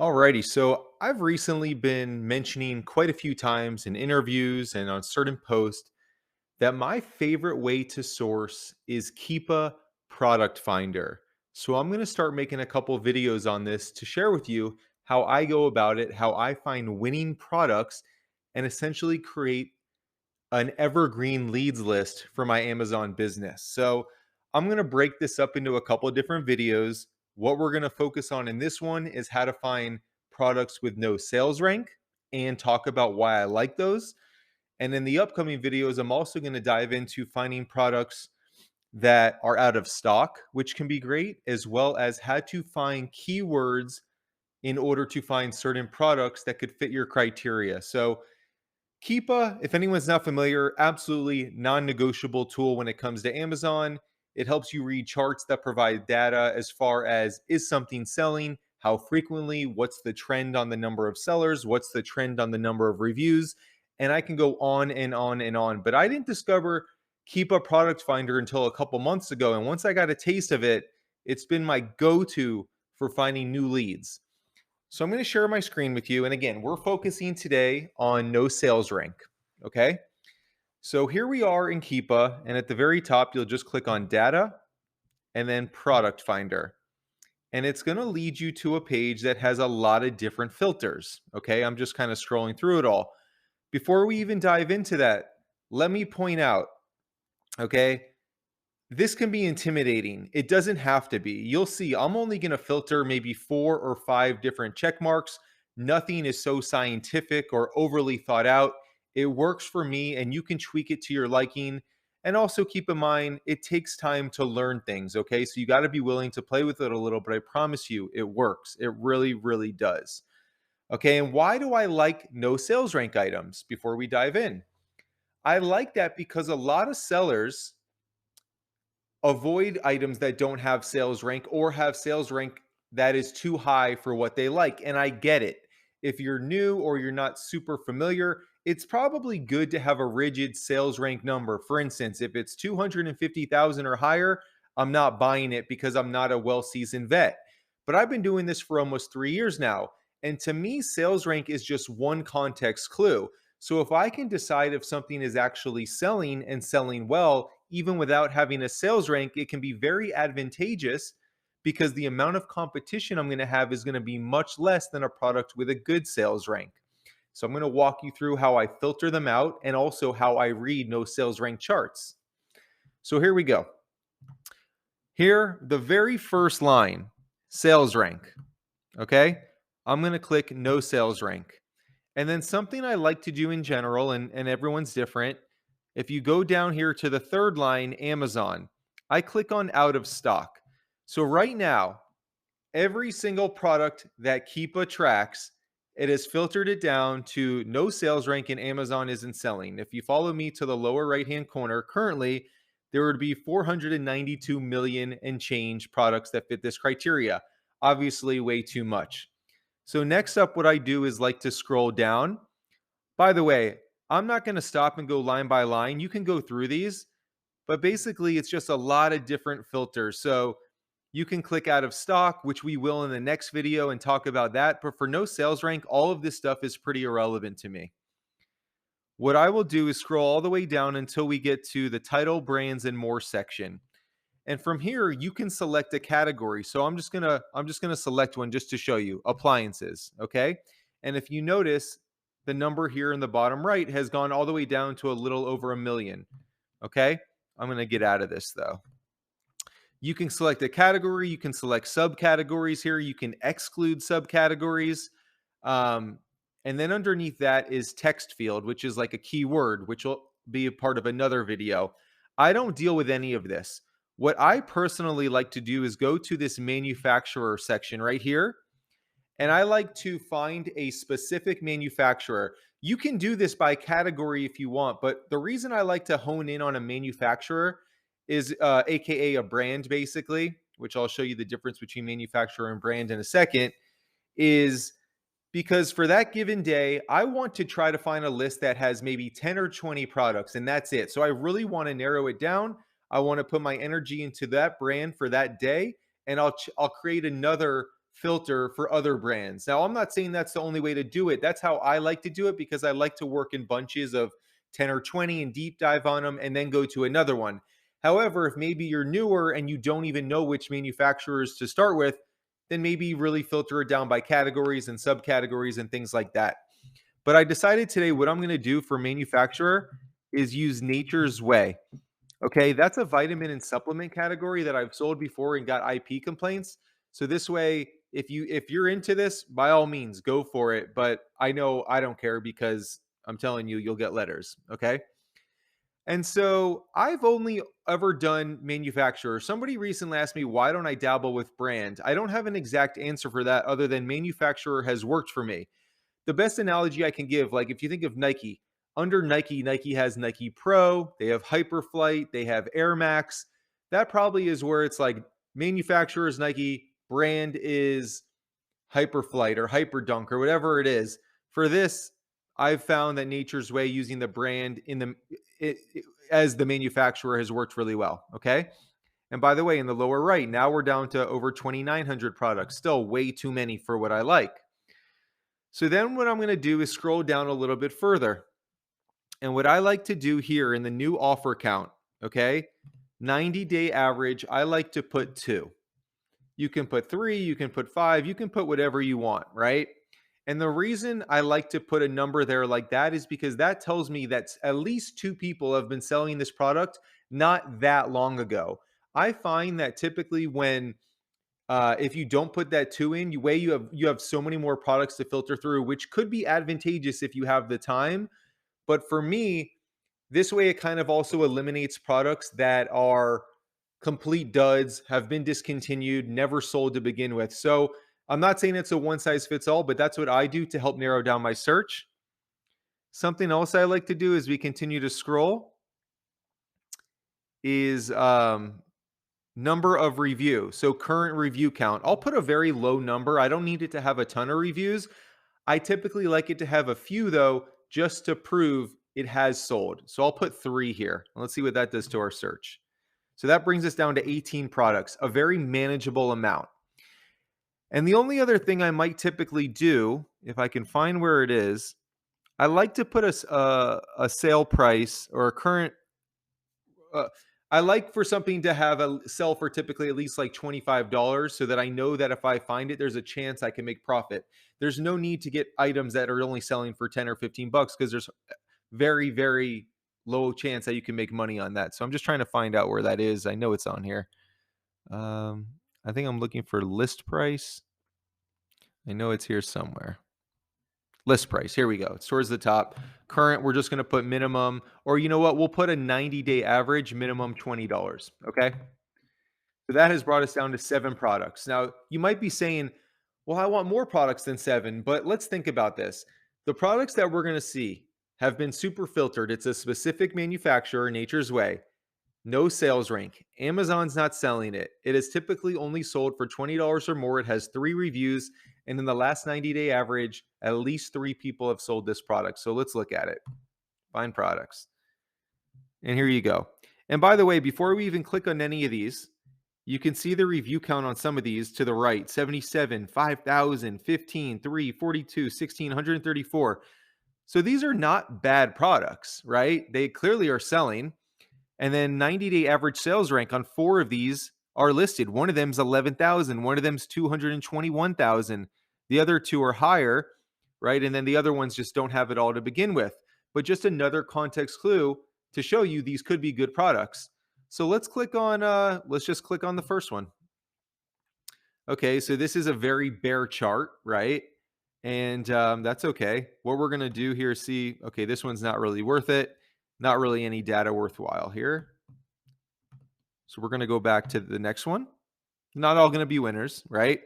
Alrighty, so I've recently been mentioning quite a few times in interviews and on certain posts that my favorite way to source is Keepa Product Finder. So I'm going to start making a couple videos on this to share with you how I go about it, how I find winning products, and essentially create an evergreen leads list for my Amazon business. So I'm going to break this up into a couple of different videos. What we're going to focus on in this one is how to find products with no sales rank and talk about why I like those. And in the upcoming videos, I'm also going to dive into finding products that are out of stock, which can be great, as well as how to find keywords in order to find certain products that could fit your criteria. So Keepa, if anyone's not familiar, absolutely non-negotiable tool when it comes to Amazon. It helps you read charts that provide data as far as is something selling, how frequently, what's the trend on the number of sellers, what's the trend on the number of reviews, and I can go on and on and on. But I didn't discover Keepa Product Finder until a couple months ago, and once I got a taste of it, it's been my go-to for finding new leads. So I'm going to share my screen with you. And again, we're focusing today on no sales rank. Okay. So here we are in Keepa. And at the very top, you'll just click on data and then product finder. And it's going to lead you to a page that has a lot of different filters. Okay. I'm just kind of scrolling through it all. Before we even dive into that, let me point out, okay, this can be intimidating. It doesn't have to be. You'll see, I'm only going to filter maybe 4 or 5 different check marks. Nothing is so scientific or overly thought out. It works for me, and you can tweak it to your liking. And also keep in mind, it takes time to learn things. Okay. So you got to be willing to play with it a little, but I promise you, it works. It really, really does. Okay. And why do I like no sales rank items before we dive in? I like that because a lot of sellers avoid items that don't have sales rank or have sales rank that is too high for what they like. And I get it. If you're new or you're not super familiar, it's probably good to have a rigid sales rank number. For instance, if it's 250,000 or higher, I'm not buying it because I'm not a well-seasoned vet. But I've been doing this for almost 3 years now. And to me, sales rank is just one context clue. So if I can decide if something is actually selling and selling well, even without having a sales rank, it can be very advantageous because the amount of competition I'm going to have is going to be much less than a product with a good sales rank. So I'm going to walk you through how I filter them out and also how I read no sales rank charts. So here we go. Here, the very first line, sales rank. Okay. I'm going to click no sales rank. And then something I like to do in general, and everyone's different. If you go down here to the third line, Amazon, I click on out of stock. So right now, every single product that Keepa tracks, it has filtered it down to no sales rank and Amazon isn't selling. If you follow me to the lower right-hand corner, currently there would be 492 million and change products that fit this criteria. Obviously, way too much. So next up, what I do is like to scroll down. By the way, I'm not going to stop and go line by line. You can go through these, but basically it's just a lot of different filters. So you can click out of stock, which we will in the next video and talk about that. But for no sales rank, all of this stuff is pretty irrelevant to me. What I will do is scroll all the way down until we get to the title, brands, and more section. And from here, you can select a category. So I'm just gonna select one just to show you, appliances. Okay. And if you notice, the number here in the bottom right has gone all the way down to a little over 1 million. Okay. I'm gonna get out of this though. You can select a category, you can select subcategories here, you can exclude subcategories. Um, and then underneath that is text field, which is like a keyword, which will be a part of another video. I don't deal with any of this. What I personally like to do is go to this manufacturer section right here, and I like to find a specific manufacturer. You can do this by category if you want, but the reason I like to hone in on a manufacturer is AKA a brand, basically, which I'll show you the difference between manufacturer and brand in a second, is because for that given day, I want to try to find a list that has maybe 10 or 20 products, and that's it. So I really want to narrow it down. I want to put my energy into that brand for that day, and I'll create another filter for other brands. Now, I'm not saying that's the only way to do it. That's how I like to do it because I like to work in bunches of 10 or 20 and deep dive on them and then go to another one. However, if maybe you're newer and you don't even know which manufacturers to start with, then maybe really filter it down by categories and subcategories and things like that. But I decided today what I'm going to do for manufacturer is use Nature's Way. Okay, that's a vitamin and supplement category that I've sold before and got IP complaints. So this way, if you're into this, by all means, go for it. But I know I don't care because I'm telling you, you'll get letters. Okay. And so I've only ever done manufacturer. Somebody recently asked me, why don't I dabble with brand? I don't have an exact answer for that other than manufacturer has worked for me. The best analogy I can give, like if you think of Nike, under Nike, Nike has Nike Pro, they have Hyperflight, they have Air Max. That probably is where it's like manufacturer is Nike, brand is Hyperflight or Hyperdunk or whatever it is. For this, I've found that Nature's Way using the brand in as the manufacturer has worked really well. Okay. And by the way, in the lower right, now we're down to over 2,900 products. Still way too many for what I like. So then what I'm going to do is scroll down a little bit further. And what I like to do here in the new offer count, okay, 90-day average, I like to put 2. You can put 3, you can put 5, you can put whatever you want, right? And the reason I like to put a number there like that is because that tells me that at least 2 people have been selling this product not that long ago. I find that typically when if you don't put that 2 in, you have so many more products to filter through, which could be advantageous if you have the time. But for me, this way it kind of also eliminates products that are complete duds, have been discontinued, never sold to begin with. So I'm not saying it's a one size fits all, but that's what I do to help narrow down my search. Something else I like to do as we continue to scroll is number of review. So current review count. I'll put a very low number. I don't need it to have a ton of reviews. I typically like it to have a few though, just to prove it has sold. So I'll put 3 here. Let's see what that does to our search. So that brings us down to 18 products, a very manageable amount. And the only other thing I might typically do, if I can find where it is, I like to put a sale price or a current I like for something to have a sell for typically at least like $25 so that I know that if I find it, there's a chance I can make profit. There's no need to get items that are only selling for 10 or 15 bucks because there's very, very low chance that you can make money on that. So I'm just trying to find out where that is. I know it's on here. I think I'm looking for list price. I know it's here somewhere. List price. Here we go. It's towards the top. Current, we're just going to put minimum, or you know what? We'll put a 90-day average, minimum $20. Okay. So that has brought us down to 7 products. Now, you might be saying, well, I want more products than 7, but let's think about this. The products that we're going to see have been super filtered. It's a specific manufacturer, Nature's Way. No sales rank. Amazon's not selling it. It is typically only sold for $20 or more. It has 3 reviews. And in the last 90-day average, at least 3 people have sold this product. So let's look at it. Find products. And here you go. And by the way, before we even click on any of these, you can see the review count on some of these to the right. 77, 5,000, 15, 3, 42, 16, 134. So these are not bad products, right? They clearly are selling. And then 90-day average sales rank on 4 of these are listed. One of them is 11,000. One of them is 221,000. The other 2 are higher, right? And then the other ones just don't have it all to begin with. But just another context clue to show you these could be good products. So let's just click on the first one. Okay, so this is a very bare chart, right? And that's okay. What we're going to do here, see, okay, this one's not really worth it. Not really any data worthwhile here. So we're going to go back to the next one. Not all going to be winners, right?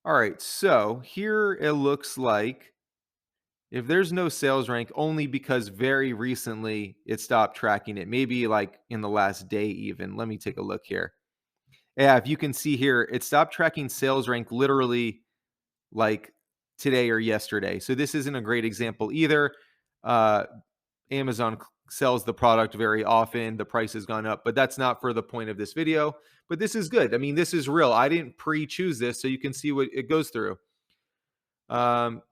All right, so here it looks like if there's no sales rank, only because very recently it stopped tracking it, maybe like in the last day even. Let me take a look here. Yeah, if you can see here, it stopped tracking sales rank literally like today or yesterday. So this isn't a great example either. Amazon sells the product very often. The price has gone up, but that's not for the point of this video. But this is good. I mean, this is real. I didn't pre-choose this, so you can see what it goes through.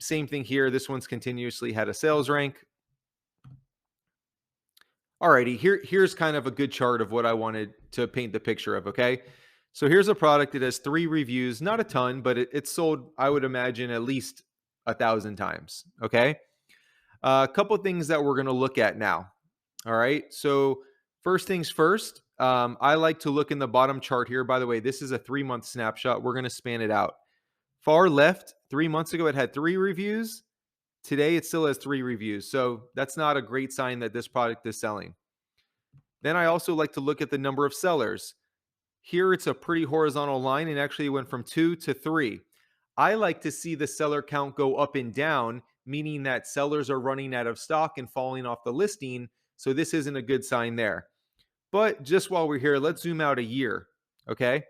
Same thing here. This one's continuously had a sales rank. Alrighty, here's kind of a good chart of what I wanted to paint the picture of, okay? So here's a product that has 3 reviews, not a ton, but it's sold, I would imagine, at least 1,000 times, okay? A couple things that we're going to look at now. All right. So first things first, I like to look in the bottom chart here. By the way, this is a 3-month snapshot. We're going to span it out. Far left, 3 months ago, it had 3 reviews. Today, it still has 3 reviews. So that's not a great sign that this product is selling. Then I also like to look at the number of sellers. Here, it's a pretty horizontal line, and actually it went from 2 to 3. I like to see the seller count go up and down, meaning that sellers are running out of stock and falling off the listing. So this isn't a good sign there. But just while we're here, let's zoom out a year. Okay.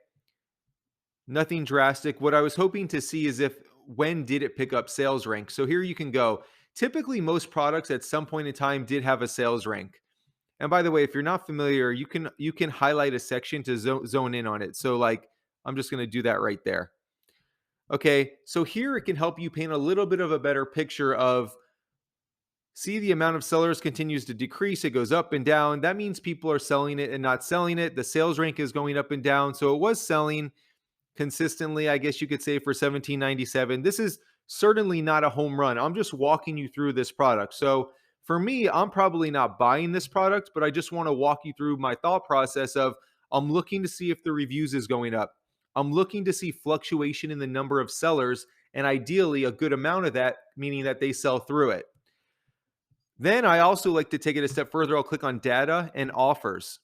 Nothing drastic. What I was hoping to see is when did it pick up sales rank? So here you can go. Typically, most products at some point in time did have a sales rank. And by the way, if you're not familiar, you can highlight a section to zone in on it. So like, I'm just going to do that right there. Okay, so here it can help you paint a little bit of a better picture of, see, the amount of sellers continues to decrease. It goes up and down. That means people are selling it and not selling it. The sales rank is going up and down. So it was selling consistently, I guess you could say, for 1797. This is certainly not a home run. I'm just walking you through this product. So for me, I'm probably not buying this product, but I just want to walk you through my thought process of, I'm looking to see if the reviews is going up. I'm looking to see fluctuation in the number of sellers, and ideally a good amount of that, meaning that they sell through it. Then I also like to take it a step further. I'll click on data and offers.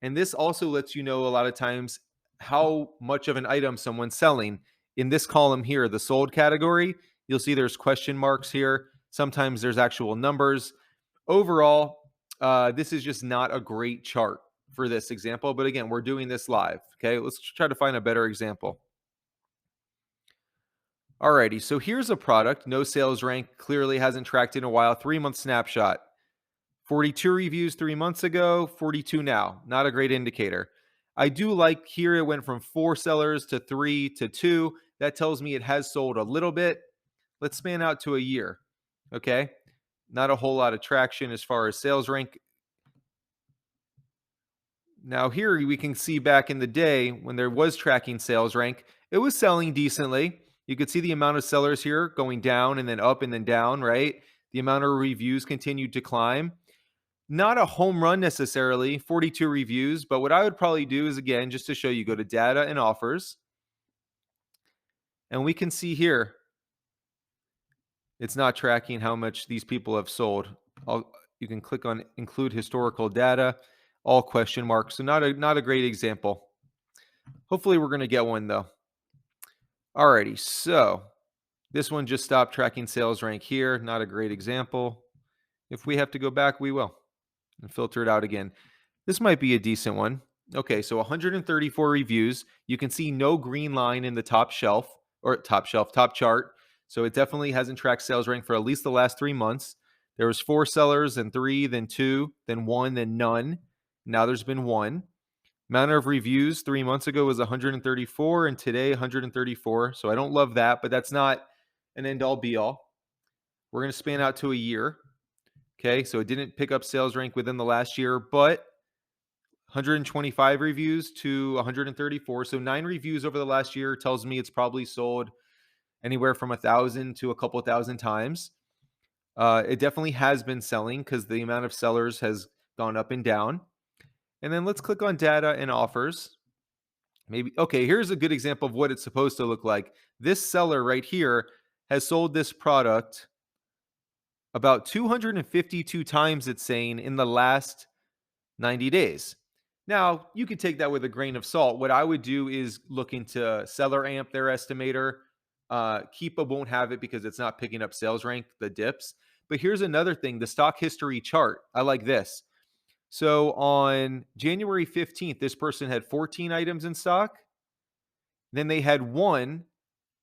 And this also lets you know a lot of times how much of an item someone's selling. In this column here, the sold category, you'll see there's question marks here. Sometimes there's actual numbers. Overall, this is just not a great chart for this example. But again, we're doing this live. Okay, let's try to find a better example. Alrighty, so here's a product, no sales rank, clearly hasn't tracked in a while, 3-month snapshot. 42 reviews 3 months ago, 42 now. Not a great indicator. I do like here it went from 4 sellers to 3 to 2. That tells me it has sold a little bit. Let's span out to a year. Okay, not a whole lot of traction as far as sales rank. Now here we can see back in the day when there was tracking sales rank, it was selling decently. You could see the amount of sellers here going down and then up and then down, right? The amount of reviews continued to climb. Not a home run necessarily, 42 reviews, but what I would probably do is, again, just to show you, go to data and offers. And we can see here, it's not tracking how much these people have sold. You can click on include historical data, all question marks. So not a great example. Hopefully we're going to get one though. Alrighty, so this one just stopped tracking sales rank here. Not a great example. If we have to go back, we will and filter it out again. This might be a decent one. Okay, so 134 reviews. You can see no green line in the top chart. So it definitely hasn't tracked sales rank for at least the last 3 months. There was 4 sellers, then 3, then 2, then 1, then none. Now there's been 1. Amount of reviews 3 months ago was 134, and today 134. So I don't love that, but that's not an end-all be-all. We're going to span out to a year. Okay, so it didn't pick up sales rank within the last year, but 125 reviews to 134. So 9 reviews over the last year tells me it's probably sold anywhere from 1,000 to a couple thousand times. It definitely has been selling because the amount of sellers has gone up and down. And then let's click on data and offers. Maybe, okay, here's a good example of what it's supposed to look like. This seller right here has sold this product about 252 times, it's saying, in the last 90 days. Now, you could take that with a grain of salt. What I would do is look into Seller Amp, their estimator. Keepa won't have it because it's not picking up sales rank, the dips. But here's another thing, the stock history chart. I like this. So on January 15th, this person had 14 items in stock. Then they had 1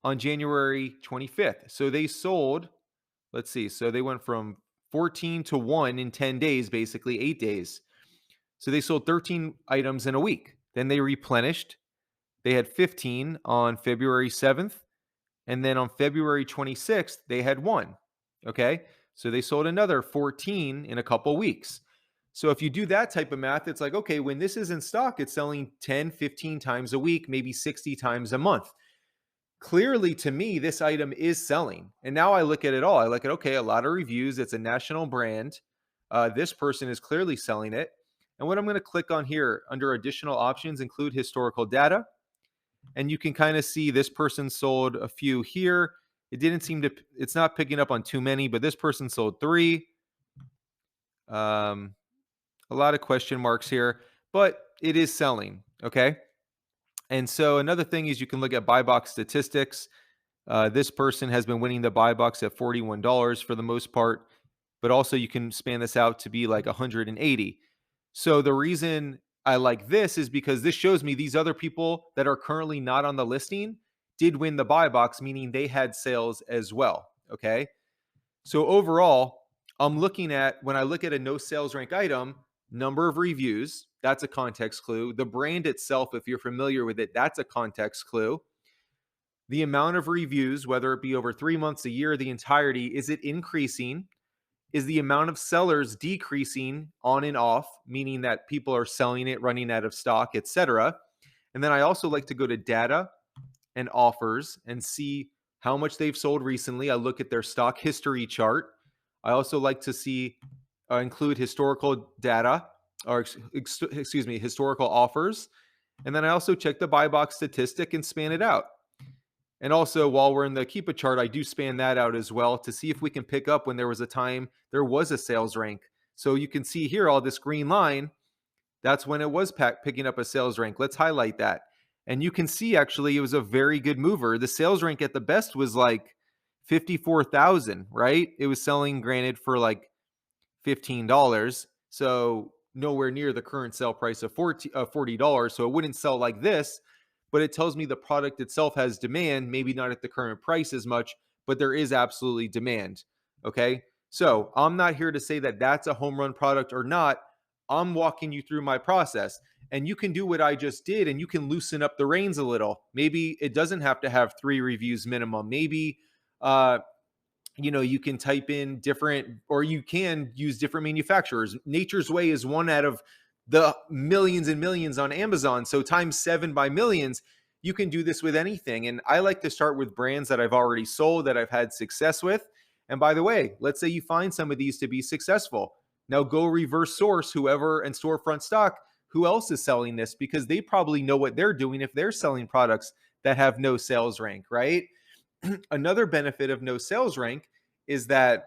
on January 25th. So they sold, let's see, so they went from 14 to 1 in 10 days, basically 8 days. So they sold 13 items in a week. Then they replenished. They had 15 on February 7th. And then on February 26th, they had one. Okay. So they sold another 14 in a couple weeks. So if you do that type of math, it's like, okay, when this is in stock, it's selling 10, 15 times a week, maybe 60 times a month. Clearly, to me, this item is selling. And now I look at it all. I look at, okay, a lot of reviews. It's a national brand. This person is clearly selling it. And what I'm going to click on here under additional options, include historical data. And you can kind of see this person sold a few here. It didn't seem to, it's not picking up on too many, but this person sold 3. A lot of question marks here, but it is selling. Okay. And so another thing is you can look at buy box statistics. This person has been winning the buy box at $41 for the most part, but also you can span this out to be like 180. So the reason I like this is because this shows me these other people that are currently not on the listing did win the buy box, meaning they had sales as well. Okay. So overall, I'm looking at, when I look at a no sales rank item, number of reviews, that's a context clue. The brand itself, if you're familiar with it, that's a context clue. The amount of reviews, whether it be over 3 months, a year, the entirety, is it increasing? Is the amount of sellers decreasing on and off, meaning that people are selling it, running out of stock, etc.? And then I also like to go to data and offers and see how much they've sold recently. I look at their stock history chart. I also like to see include historical data, or excuse me, historical offers. And then I also check the buy box statistic and span it out. And also, while we're in the Keepa chart, I do span that out as well to see if we can pick up when there was a time there was a sales rank. So you can see here all this green line, that's when it was picking up a sales rank. Let's highlight that. And you can see actually it was a very good mover. The sales rank at the best was like 54,000, right? It was selling, granted, for like $15. So nowhere near the current sale price of $40. So it wouldn't sell like this, but it tells me the product itself has demand, maybe not at the current price as much, but there is absolutely demand. Okay. So I'm not here to say that that's a home run product or not. I'm walking you through my process, and you can do what I just did and you can loosen up the reins a little. Maybe it doesn't have to have 3 reviews minimum. Maybe, you can type in different, or you can use different manufacturers. Nature's Way is one out of the millions and millions on Amazon. So times 7 by millions, you can do this with anything. And I like to start with brands that I've already sold, that I've had success with. And by the way, let's say you find some of these to be successful. Now go reverse source whoever and storefront stock, who else is selling this, because they probably know what they're doing if they're selling products that have no sales rank, right? Another benefit of no sales rank is that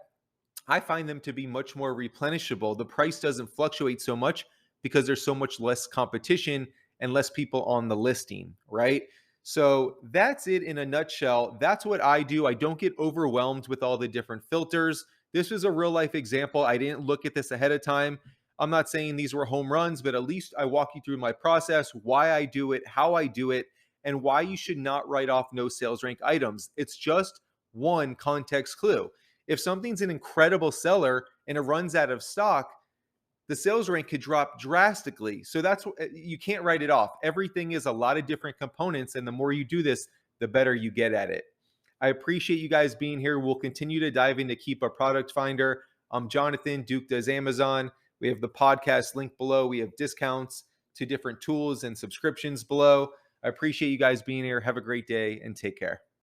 I find them to be much more replenishable. The price doesn't fluctuate so much because there's so much less competition and less people on the listing, right? So that's it in a nutshell. That's what I do. I don't get overwhelmed with all the different filters. This was a real life example. I didn't look at this ahead of time. I'm not saying these were home runs, but at least I walk you through my process, why I do it, how I do it, and why you should not write off no sales rank items. It's just one context clue. If something's an incredible seller and it runs out of stock, the sales rank could drop drastically. So that's, you can't write it off. Everything is a lot of different components, and the more you do this, the better you get at it. I appreciate you guys being here. We'll continue to dive into Keepa Product Finder. I'm Jonathan. Duke does Amazon. We have the podcast link below. We have discounts to different tools and subscriptions below. I appreciate you guys being here. Have a great day and take care.